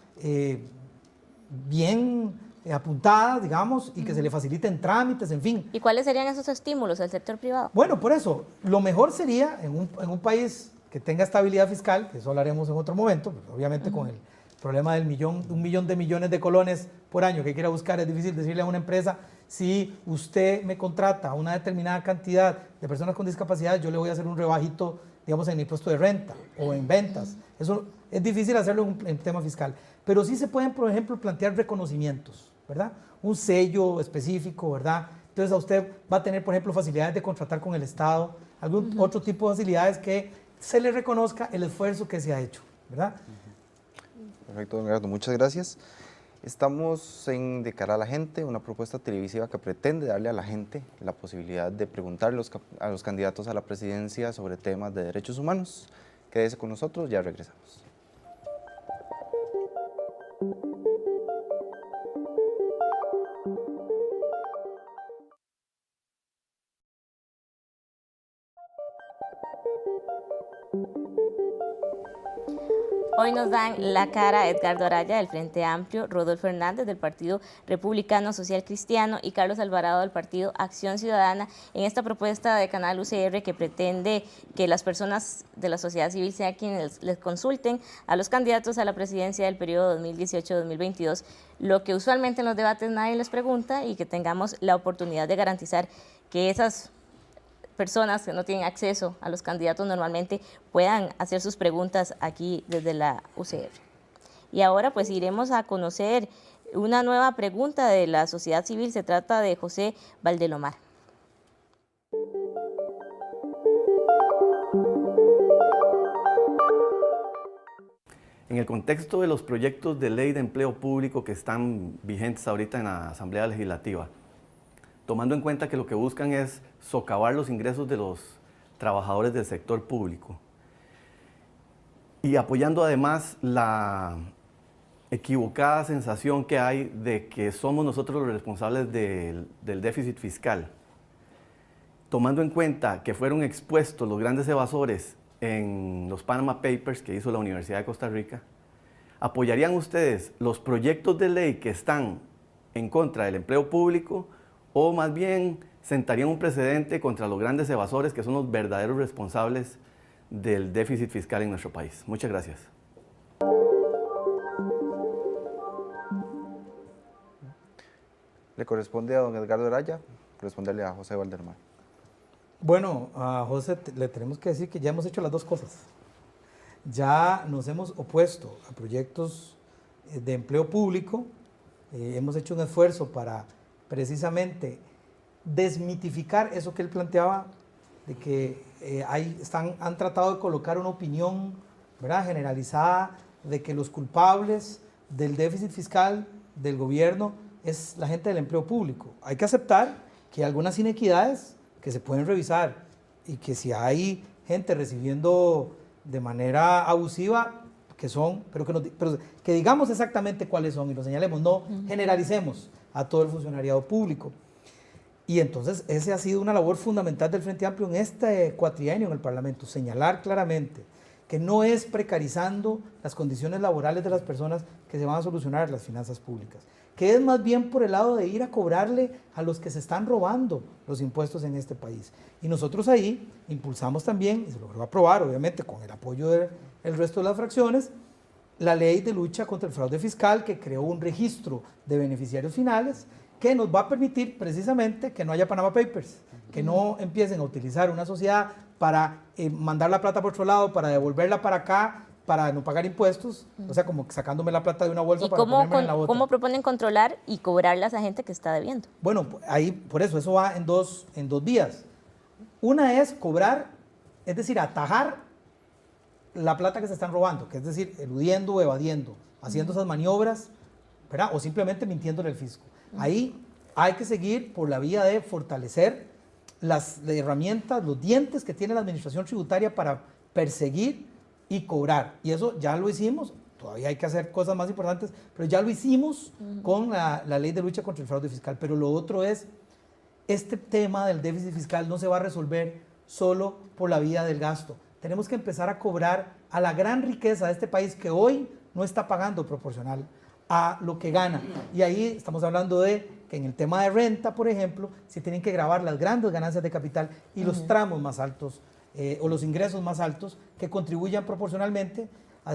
bien apuntadas, digamos, y que se le faciliten trámites, en fin. ¿Y cuáles serían esos estímulos al sector privado? Bueno, por eso, lo mejor sería en un país que tenga estabilidad fiscal, que eso hablaremos en otro momento, pues, obviamente con el problema del un millón de millones de colones por año que quiera buscar, es difícil decirle a una empresa, si usted me contrata a una determinada cantidad de personas con discapacidad, yo le voy a hacer un rebajito, digamos, en el impuesto de renta o en ventas. Eso es difícil hacerlo en tema fiscal. Pero sí se pueden, por ejemplo, plantear reconocimientos, ¿verdad? Un sello específico, ¿verdad? Entonces a usted va a tener, por ejemplo, facilidades de contratar con el Estado, algún otro tipo de facilidades que se le reconozca el esfuerzo que se ha hecho, ¿verdad? Perfecto, don Gerardo, muchas gracias. Estamos en De Cara a la Gente, una propuesta televisiva que pretende darle a la gente la posibilidad de preguntar a los candidatos a la presidencia sobre temas de derechos humanos. Quédese con nosotros, ya regresamos. Hoy nos dan la cara Edgardo Araya del Frente Amplio, Rodolfo Hernández del Partido Republicano Social Cristiano y Carlos Alvarado del Partido Acción Ciudadana en esta propuesta de Canal UCR que pretende que las personas de la sociedad civil sean quienes les consulten a los candidatos a la presidencia del periodo 2018-2022, lo que usualmente en los debates nadie les pregunta, y que tengamos la oportunidad de garantizar que esas personas que no tienen acceso a los candidatos normalmente puedan hacer sus preguntas aquí desde la UCR. Y ahora pues iremos a conocer una nueva pregunta de la sociedad civil. Se trata de José Valdelomar. En el contexto de los proyectos de ley de empleo público que están vigentes ahorita en la Asamblea Legislativa, tomando en cuenta que lo que buscan es socavar los ingresos de los trabajadores del sector público y apoyando además la equivocada sensación que hay de que somos nosotros los responsables del déficit fiscal, tomando en cuenta que fueron expuestos los grandes evasores en los Panama Papers que hizo la Universidad de Costa Rica, ¿apoyarían ustedes los proyectos de ley que están en contra del empleo público, o más bien sentarían un precedente contra los grandes evasores que son los verdaderos responsables del déficit fiscal en nuestro país? Muchas gracias. Le corresponde a don Edgardo Araya responderle a José Valdelomar. Bueno, a José le tenemos que decir que ya hemos hecho las dos cosas. Ya nos hemos opuesto a proyectos de empleo público, hemos hecho un esfuerzo para precisamente desmitificar eso que él planteaba, de que han tratado de colocar una opinión, ¿verdad?, generalizada de que los culpables del déficit fiscal del gobierno es la gente del empleo público. Hay que aceptar que hay algunas inequidades que se pueden revisar y que si hay gente recibiendo de manera abusiva, que son, pero que digamos exactamente cuáles son y lo señalemos, no generalicemos a todo el funcionariado público. Y entonces ese ha sido una labor fundamental del Frente Amplio en este cuatrienio en el Parlamento, señalar claramente que no es precarizando las condiciones laborales de las personas que se van a solucionar las finanzas públicas, que es más bien por el lado de ir a cobrarle a los que se están robando los impuestos en este país. Y nosotros ahí impulsamos también, y se logró aprobar obviamente con el apoyo del resto de las fracciones, la ley de lucha contra el fraude fiscal, que creó un registro de beneficiarios finales que nos va a permitir precisamente que no haya Panama Papers, que no empiecen a utilizar una sociedad para mandar la plata por otro lado, para devolverla para acá, para no pagar impuestos, o sea, como sacándome la plata de una bolsa para ponerme en la otra. ¿Cómo proponen controlar y cobrarle a esa gente que está debiendo? Bueno, ahí, por eso va en dos vías. Una es cobrar, es decir, atajar la plata que se están robando, que es decir, eludiendo o evadiendo, haciendo esas maniobras, ¿verdad? O simplemente mintiéndole al fisco. Ahí hay que seguir por la vía de fortalecer las herramientas, los dientes que tiene la administración tributaria para perseguir y cobrar. Y eso ya lo hicimos, todavía hay que hacer cosas más importantes, pero ya lo hicimos con la ley de lucha contra el fraude fiscal. Pero lo otro es, este tema del déficit fiscal no se va a resolver solo por la vía del gasto. Tenemos que empezar a cobrar a la gran riqueza de este país que hoy no está pagando proporcional a lo que gana. Y ahí estamos hablando de que en el tema de renta, por ejemplo, se tienen que gravar las grandes ganancias de capital y los tramos más altos o los ingresos más altos que contribuyan proporcionalmente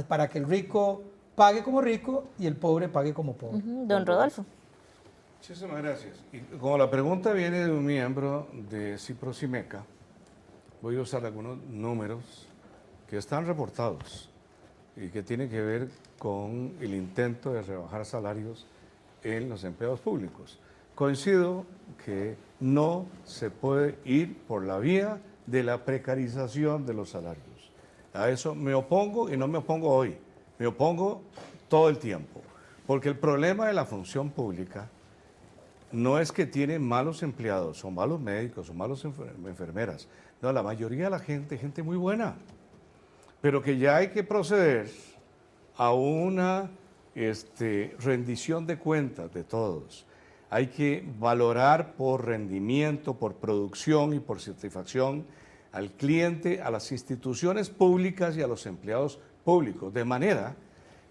para que el rico pague como rico y el pobre pague como pobre. Don Rodolfo. Muchísimas gracias. Y como la pregunta viene de un miembro de CIPROSIMECA, voy a usar algunos números que están reportados y que tienen que ver con el intento de rebajar salarios en los empleados públicos. Coincido que no se puede ir por la vía de la precarización de los salarios. A eso me opongo y no me opongo hoy, me opongo todo el tiempo, porque el problema de la función pública no es que tiene malos empleados, o malos médicos, o malos enfermeras. No, la mayoría de la gente muy buena, pero que ya hay que proceder a una rendición de cuentas de todos. Hay que valorar por rendimiento, por producción y por satisfacción al cliente, a las instituciones públicas y a los empleados públicos, de manera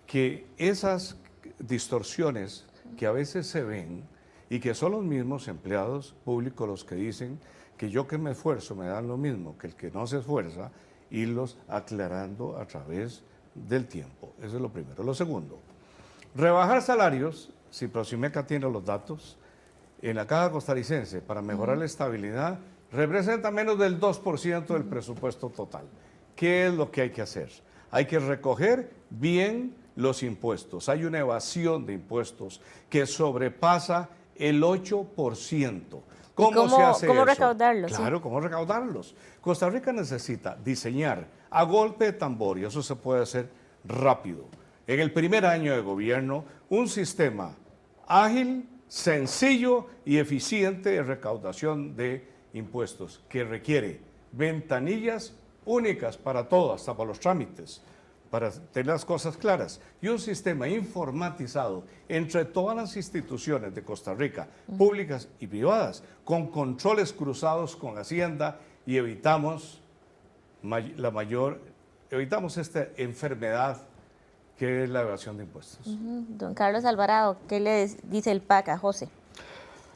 que esas distorsiones que a veces se ven y que son los mismos empleados públicos los que dicen que yo que me esfuerzo me dan lo mismo que el que no se esfuerza, irlos aclarando a través del tiempo. Eso es lo primero. Lo segundo, rebajar salarios, si CIPROSIMECA tiene los datos, en la Caja Costarricense para mejorar la estabilidad representa menos del 2% del presupuesto total. ¿Qué es lo que hay que hacer? Hay que recoger bien los impuestos. Hay una evasión de impuestos que sobrepasa el 8%. ¿Cómo se hace ¿Cómo eso? recaudarlos? Claro, ¿cómo recaudarlos? Costa Rica necesita diseñar a golpe de tambor, y eso se puede hacer rápido, en el primer año de gobierno, un sistema ágil, sencillo y eficiente de recaudación de impuestos, que requiere ventanillas únicas para todo, hasta para los trámites, para tener las cosas claras, y un sistema informatizado entre todas las instituciones de Costa Rica, públicas y privadas, con controles cruzados con Hacienda, y evitamos esta enfermedad que es la evasión de impuestos. Don Carlos Alvarado, ¿qué le dice el PAC a José?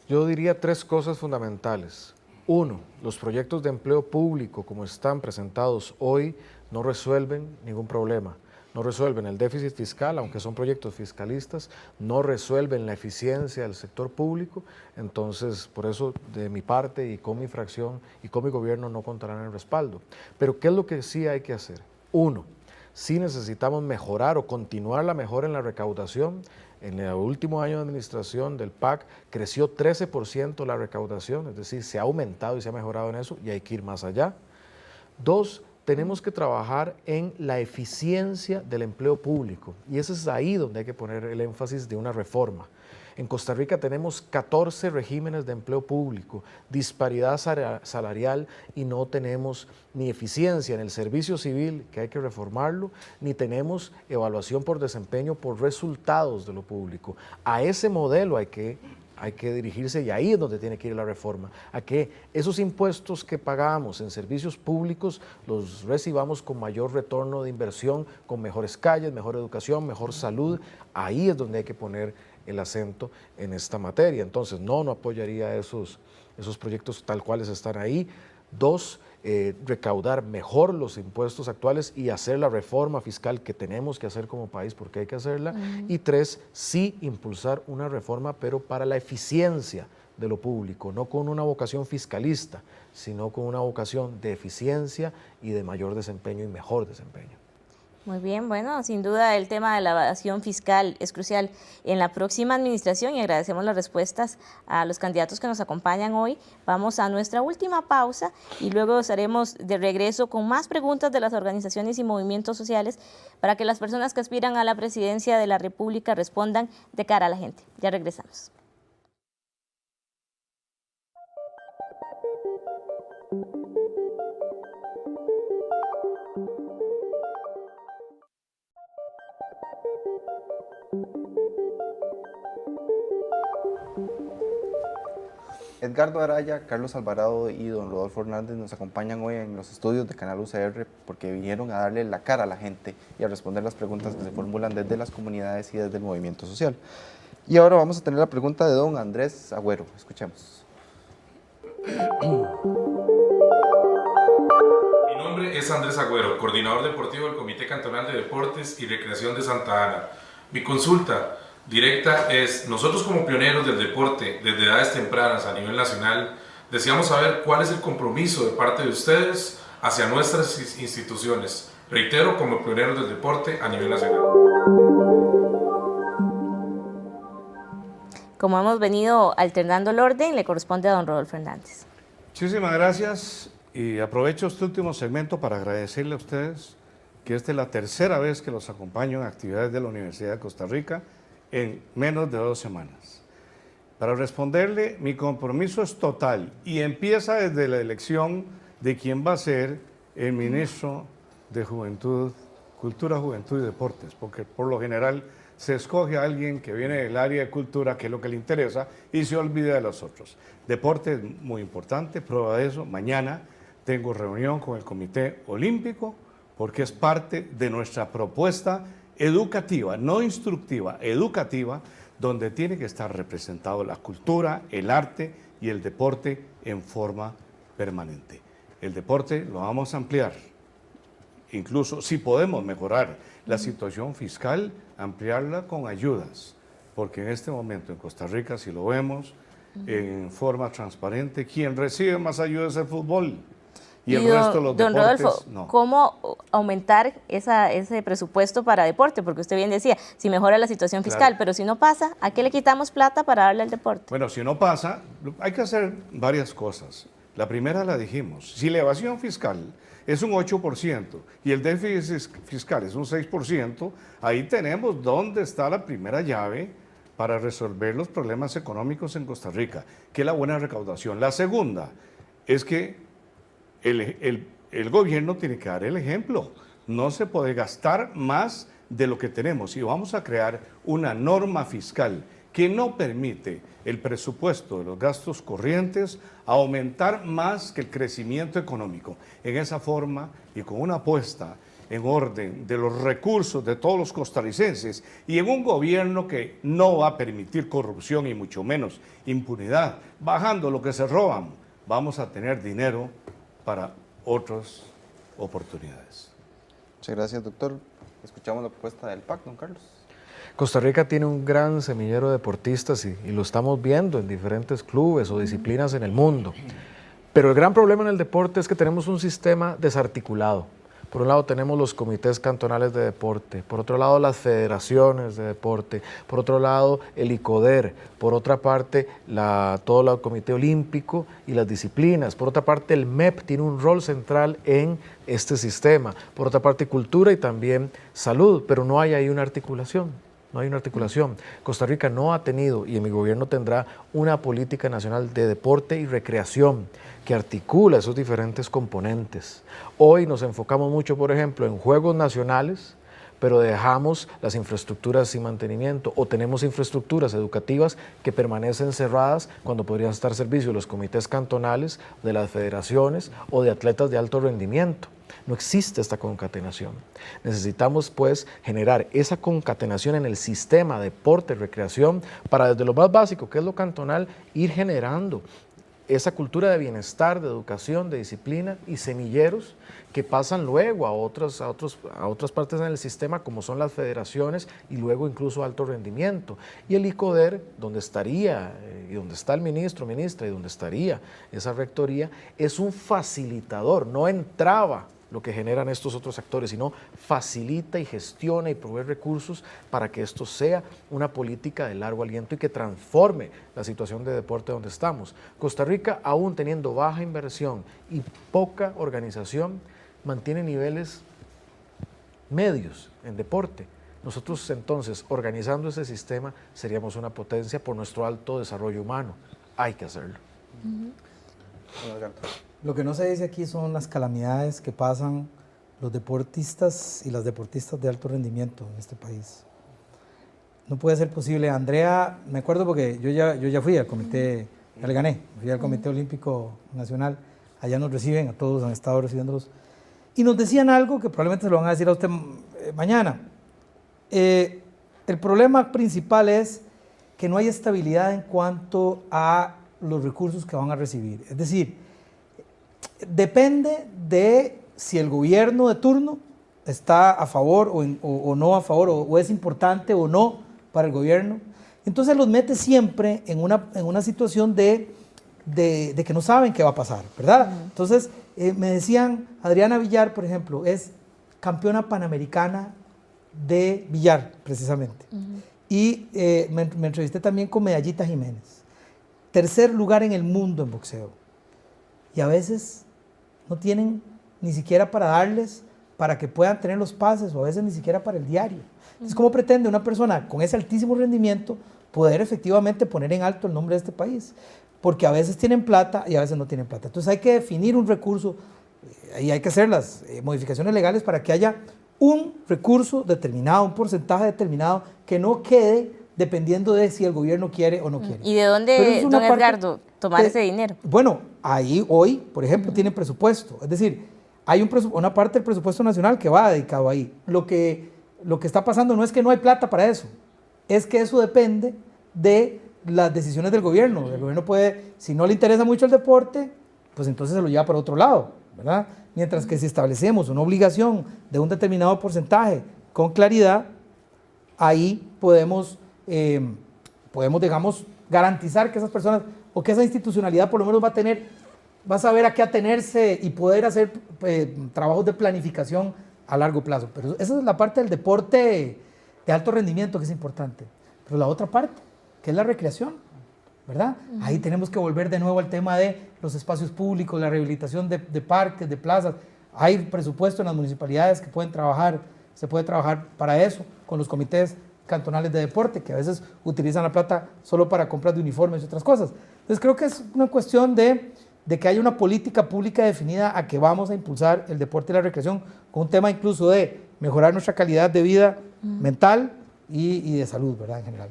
Yo diría tres cosas fundamentales. Uno, los proyectos de empleo público como están presentados hoy no resuelven ningún problema. No resuelven el déficit fiscal, aunque son proyectos fiscalistas, no resuelven la eficiencia del sector público. Entonces, por eso, de mi parte y con mi fracción y con mi gobierno no contarán el respaldo. Pero, ¿qué es lo que sí hay que hacer? Uno, sí necesitamos mejorar o continuar la mejora en la recaudación. En el último año de administración del PAC creció 13% la recaudación, es decir, se ha aumentado y se ha mejorado en eso y hay que ir más allá. Dos, tenemos que trabajar en la eficiencia del empleo público y ese es ahí donde hay que poner el énfasis de una reforma. En Costa Rica tenemos 14 regímenes de empleo público, disparidad salarial y no tenemos ni eficiencia en el servicio civil, que hay que reformarlo, ni tenemos evaluación por desempeño por resultados de lo público. A ese modelo hay que dirigirse y ahí es donde tiene que ir la reforma, a que esos impuestos que pagamos en servicios públicos los recibamos con mayor retorno de inversión, con mejores calles, mejor educación, mejor salud. Ahí es donde hay que poner el acento en esta materia. Entonces, no apoyaría esos proyectos tal cuales están ahí. 2, recaudar mejor los impuestos actuales y hacer la reforma fiscal que tenemos que hacer como país porque hay que hacerla. Y 3, sí impulsar una reforma, pero para la eficiencia de lo público, no con una vocación fiscalista, sino con una vocación de eficiencia y de mayor desempeño y mejor desempeño. Muy bien, bueno, sin duda el tema de la evasión fiscal es crucial en la próxima administración y agradecemos las respuestas a los candidatos que nos acompañan hoy. Vamos a nuestra última pausa y luego estaremos de regreso con más preguntas de las organizaciones y movimientos sociales para que las personas que aspiran a la presidencia de la República respondan de cara a la gente. Ya regresamos. Edgardo Araya, Carlos Alvarado y don Rodolfo Hernández nos acompañan hoy en los estudios de Canal UCR porque vinieron a darle la cara a la gente y a responder las preguntas que se formulan desde las comunidades y desde el movimiento social. Y ahora vamos a tener la pregunta de don Andrés Agüero. Escuchemos. Mi nombre es Andrés Agüero, coordinador deportivo del Comité Cantonal de Deportes y Recreación de Santa Ana. Mi consulta directa es, nosotros como pioneros del deporte desde edades tempranas a nivel nacional, deseamos saber cuál es el compromiso de parte de ustedes hacia nuestras instituciones, reitero, como pioneros del deporte a nivel nacional. Como hemos venido alternando el orden, le corresponde a don Rodolfo Hernández. Muchísimas gracias y aprovecho este último segmento para agradecerle a ustedes que esta es la tercera vez que los acompaño en actividades de la Universidad de Costa Rica en menos de 2 semanas. Para responderle, mi compromiso es total y empieza desde la elección de quién va a ser el ministro de Juventud, Cultura, Juventud y Deportes, porque por lo general se escoge a alguien que viene del área de cultura, que es lo que le interesa, y se olvida de los otros. Deporte es muy importante, prueba de eso, mañana tengo reunión con el Comité Olímpico, porque es parte de nuestra propuesta educativa, no instructiva, educativa, donde tiene que estar representado la cultura, el arte y el deporte en forma permanente. El deporte lo vamos a ampliar, incluso si podemos mejorar la situación fiscal, ampliarla con ayudas, porque en este momento en Costa Rica, si lo vemos en forma transparente, quien recibe más ayudas es el fútbol. Y el resto de los don deportes, Rodolfo, no. ¿Cómo aumentar ese presupuesto para deporte? Porque usted bien decía, si mejora la situación fiscal, Claro. pero si no pasa, ¿a qué le quitamos plata para darle al deporte? Bueno, si no pasa, hay que hacer varias cosas. La primera la dijimos, si la evasión fiscal es un 8% y el déficit fiscal es un 6%, ahí tenemos dónde está la primera llave para resolver los problemas económicos en Costa Rica, que es la buena recaudación. La segunda es que el gobierno tiene que dar el ejemplo. No se puede gastar más de lo que tenemos y vamos a crear una norma fiscal que no permite el presupuesto de los gastos corrientes aumentar más que el crecimiento económico. En esa forma y con una apuesta en orden de los recursos de todos los costarricenses y en un gobierno que no va a permitir corrupción y mucho menos impunidad, bajando lo que se roban, vamos a tener dinero para otras oportunidades. Muchas gracias, doctor. Escuchamos la propuesta del PAC, don Carlos. Costa Rica tiene un gran semillero de deportistas y lo estamos viendo en diferentes clubes o disciplinas en el mundo. Pero el gran problema en el deporte es que tenemos un sistema desarticulado. Por un lado tenemos los comités cantonales de deporte, por otro lado las federaciones de deporte, por otro lado el ICODER, por otra parte todo el Comité Olímpico y las disciplinas, por otra parte el MEP tiene un rol central en este sistema, por otra parte cultura y también salud, pero no hay ahí una articulación. no hay una articulación. Costa Rica no ha tenido, y en mi gobierno tendrá, una política nacional de deporte y recreación que articula esos diferentes componentes. Hoy nos enfocamos mucho, por ejemplo, en juegos nacionales, pero dejamos las infraestructuras sin mantenimiento, o tenemos infraestructuras educativas que permanecen cerradas cuando podrían estar al servicio de los comités cantonales, de las federaciones o de atletas de alto rendimiento. No existe esta concatenación. Necesitamos, pues, generar esa concatenación en el sistema de deporte y recreación para, desde lo más básico, que es lo cantonal, ir generando esa cultura de bienestar, de educación, de disciplina y semilleros que pasan luego a otras partes en el sistema, como son las federaciones y luego incluso alto rendimiento. Y el ICODER, donde estaría, y donde está el ministro, ministra, y donde estaría esa rectoría, es un facilitador, no entraba lo que generan estos otros actores, sino facilita y gestiona y provee recursos para que esto sea una política de largo aliento y que transforme la situación de deporte donde estamos. Costa Rica, aún teniendo baja inversión y poca organización, mantiene niveles medios en deporte. Nosotros entonces, organizando ese sistema, seríamos una potencia por nuestro alto desarrollo humano. Hay que hacerlo. Lo que no se dice aquí son las calamidades que pasan los deportistas y las deportistas de alto rendimiento en este país. No puede ser posible. Andrea, me acuerdo porque yo ya fui al comité, ya le gané, fui al Comité Olímpico Nacional, allá nos reciben a todos, han estado recibiéndolos, y nos decían algo que probablemente se lo van a decir a usted mañana. El problema principal es que no hay estabilidad en cuanto a los recursos que van a recibir. Es decir, depende de si el gobierno de turno está a favor o no a favor, o es importante o no para el gobierno. Entonces los mete siempre en una situación de que no saben qué va a pasar, ¿verdad? Entonces me decían, Adriana Villar, por ejemplo, es campeona panamericana de billar, precisamente. Y me entrevisté también con Medallita Jiménez. Tercer lugar en el mundo en boxeo. Y a veces no tienen ni siquiera para darles, para que puedan tener los pases, o a veces ni siquiera para el diario. Entonces, ¿cómo pretende una persona con ese altísimo rendimiento poder efectivamente poner en alto el nombre de este país? Porque a veces tienen plata y a veces no tienen plata. Entonces hay que definir un recurso y hay que hacer las modificaciones legales para que haya un recurso determinado, un porcentaje determinado, que no quede dependiendo de si el gobierno quiere o no quiere. ¿Y de dónde, don Edgardo, tomar ese dinero? Bueno, ahí hoy, por ejemplo, tiene presupuesto. Es decir, hay una parte del presupuesto nacional que va dedicado ahí. Lo que está pasando no es que no hay plata para eso, es que eso depende de las decisiones del gobierno. El gobierno puede, si no le interesa mucho el deporte, pues entonces se lo lleva para otro lado, ¿verdad? Mientras que si establecemos una obligación de un determinado porcentaje con claridad, ahí podemos, digamos, garantizar que esas personas o que esa institucionalidad por lo menos va a saber a qué atenerse y poder hacer trabajos de planificación a largo plazo. Pero esa es la parte del deporte de alto rendimiento que es importante. Pero la otra parte, que es la recreación, ¿verdad? Ahí tenemos que volver de nuevo al tema de los espacios públicos, la rehabilitación de parques, de plazas. Hay presupuesto en las municipalidades que pueden trabajar, se puede trabajar para eso, con los comités cantonales de deporte, que a veces utilizan la plata solo para compras de uniformes y otras cosas. Entonces creo que es una cuestión de que haya una política pública definida a que vamos a impulsar el deporte y la recreación, con un tema incluso de mejorar nuestra calidad de vida mental y de salud, ¿verdad? En general.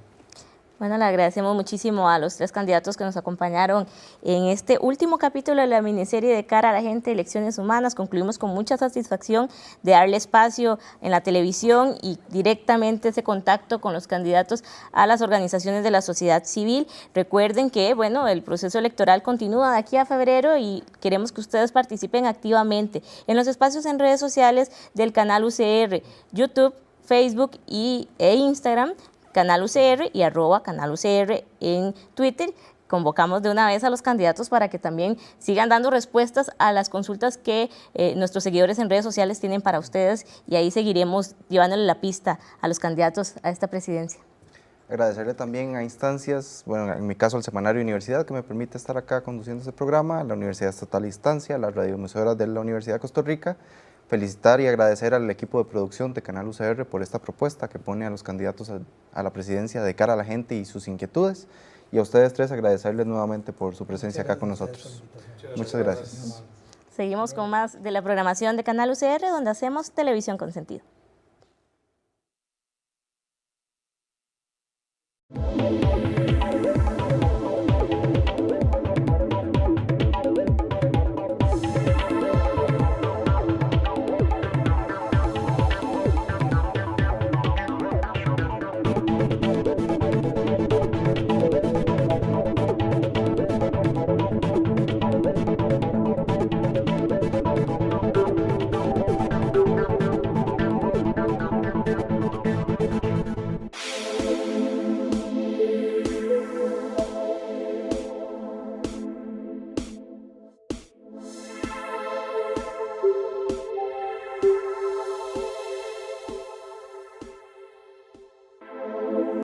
Bueno, le agradecemos muchísimo a los tres candidatos que nos acompañaron en este último capítulo de la miniserie de Cara a la Gente, Elecciones Humanas. Concluimos con mucha satisfacción de darle espacio en la televisión y directamente ese contacto con los candidatos a las organizaciones de la sociedad civil. Recuerden que, bueno, el proceso electoral continúa de aquí a febrero y queremos que ustedes participen activamente en los espacios en redes sociales del canal UCR, YouTube, Facebook e Instagram, Canal UCR y @Canal UCR en Twitter. Convocamos de una vez a los candidatos para que también sigan dando respuestas a las consultas que nuestros seguidores en redes sociales tienen para ustedes, y ahí seguiremos llevándole la pista a los candidatos a esta presidencia. Agradecerle también a instancias, bueno, en mi caso al Semanario Universidad, que me permite estar acá conduciendo este programa, a la Universidad Estatal Instancia, a las radioemisoras de la Universidad de Costa Rica, felicitar y agradecer al equipo de producción de Canal UCR por esta propuesta que pone a los candidatos a la presidencia de cara a la gente y sus inquietudes. Y a ustedes tres agradecerles nuevamente por su presencia acá con nosotros. Muchas gracias. Seguimos con más de la programación de Canal UCR, donde hacemos televisión con sentido.